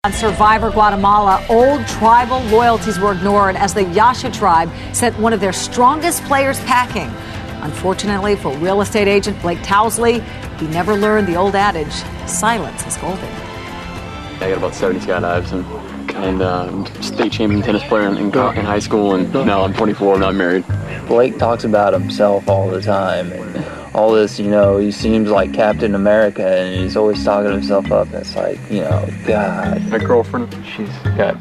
On Survivor Guatemala, old tribal loyalties were ignored as the Yasha tribe sent one of their strongest players packing. Unfortunately for real estate agent Blake Towsley, he never learned the old adage, silence is golden. I got about 70 skydives and state champion tennis player in high school, and now I'm 24 and I'm married. Blake talks about himself all the time, and all this, he seems like Captain America, and he's always talking himself up, and it's like, God. My girlfriend, she's got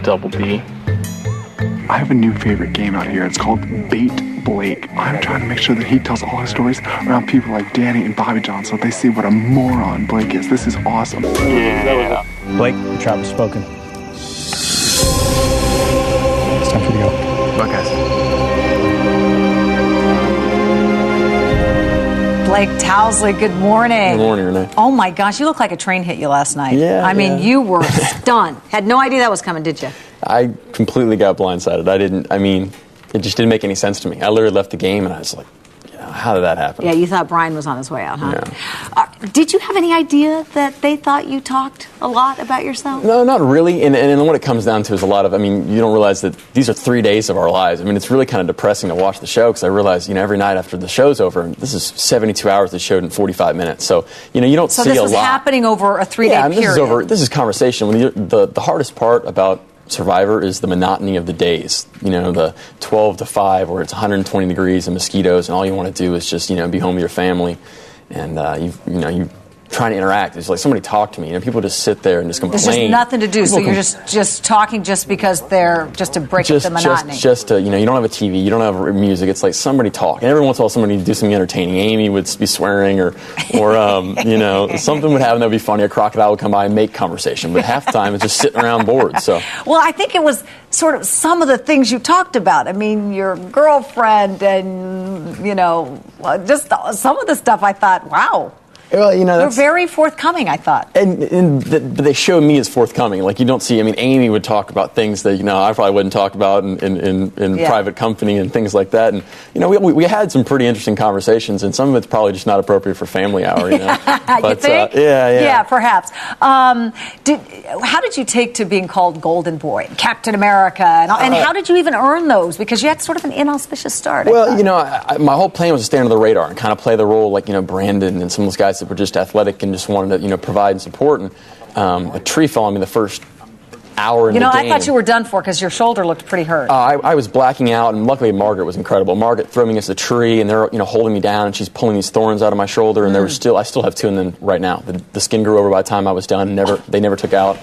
double B. I have a new favorite game out here. It's called Bait Blake. I'm trying to make sure that he tells all his stories around people like Danny and Bobby John so they see what a moron Blake is. This is awesome. Yeah. Blake, the trap has spoken. It's time for you to go. Bye, guys. Blake Towsley, good morning. Good morning, Renee. Oh my gosh, you look like a train hit you last night. Yeah. I mean, you were stunned. Had no idea that was coming, did you? I completely got blindsided. It just didn't make any sense to me. I literally left the game and I was like, how did that happen? Yeah, you thought Brian was on his way out, huh? Yeah. Did you have any idea that they thought you talked a lot about yourself? No, not really. And what it comes down to is you don't realize that these are 3 days of our lives. I mean, it's really kind of depressing to watch the show because I realize, every night after the show's over, and this is 72 hours that showed in 45 minutes. So, you don't see a lot. So this was happening over a 3-day period. This is conversation. The hardest part about Survivor is the monotony of the days. The 12 to 5 where it's 120 degrees and mosquitoes, and all you want to do is just, be home with your family. And, you trying to interact. It's like somebody talk to me. People just sit there and just complain. There's just nothing to do, so you're just talking just because just to break up the monotony. Just to, you don't have a TV, you don't have music. It's like somebody talk. And every once in a while somebody would do something entertaining. Amy would be swearing or something would happen that would be funny. A crocodile would come by and make conversation. But half the time it's just sitting around bored. So. Well, I think it was sort of some of the things you talked about. I mean, your girlfriend and, just some of the stuff I thought, wow. Well, they're very forthcoming, I thought. But they show me as forthcoming. Like, you don't see, Amy would talk about things that, I probably wouldn't talk about in private company and things like that. And, we had some pretty interesting conversations, and some of it's probably just not appropriate for family hour, But, you think? Yeah, perhaps. How did you take to being called Golden Boy, Captain America, and how did you even earn those? Because you had sort of an inauspicious start. Well, my whole plan was to stay under the radar and kind of play the role like, Brandon and some of those guys that were just athletic and just wanted to, provide and support. And a tree fell on me the first hour in the game. I thought you were done for because your shoulder looked pretty hurt. I was blacking out, and luckily Margaret was incredible. Margaret threw me against a tree, and they're holding me down, and she's pulling these thorns out of my shoulder, and I still have 2 in them right now. The skin grew over by the time I was done. They never took out.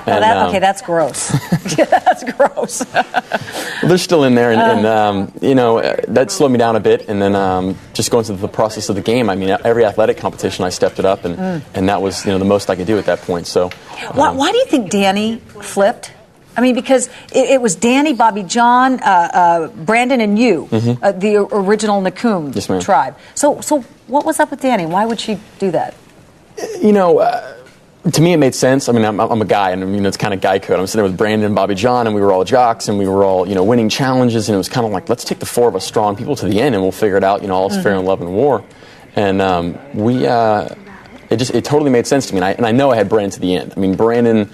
And, that's gross. That's gross. Well, they're still in there, and that slowed me down a bit. And then just going through the process of the game, every athletic competition I stepped it up, and that was the most I could do at that point. So, why do you think Danny flipped? Because it was Danny, Bobby John, Brandon, and you, the original Nakum tribe. So what was up with Danny? Why would she do that? To me, it made sense. I'm a guy, and it's kind of guy code. I'm sitting there with Brandon and Bobby John, and we were all jocks, and we were all, winning challenges, and it was kind of like, let's take the 4 of us strong people to the end, and we'll figure it out. All's fair in love and war. And it totally made sense to me, and I know I had Brandon to the end. Brandon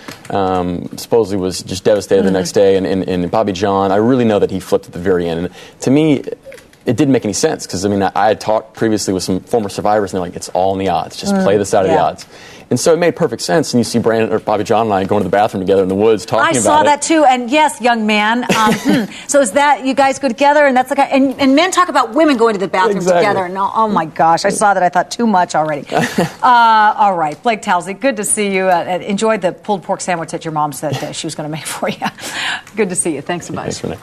supposedly was just devastated the next day, and Bobby John, I really know that he flipped at the very end. And to me, it didn't make any sense because I had talked previously with some former survivors, and they're like, it's all in the odds. Just play the side of the odds. And so it made perfect sense. And you see Brandon or Bobby John and I going to the bathroom together in the woods talking about it. I saw that too. And yes, young man. So is that you guys go together, and that's the kind, and men talk about women going to the bathroom together. And oh my gosh, I saw that. I thought too much already. All right, Blake Towsley, good to see you. Enjoyed the pulled pork sandwich that your mom said she was going to make for you. Good to see you. Thanks so much. Thanks, Renee.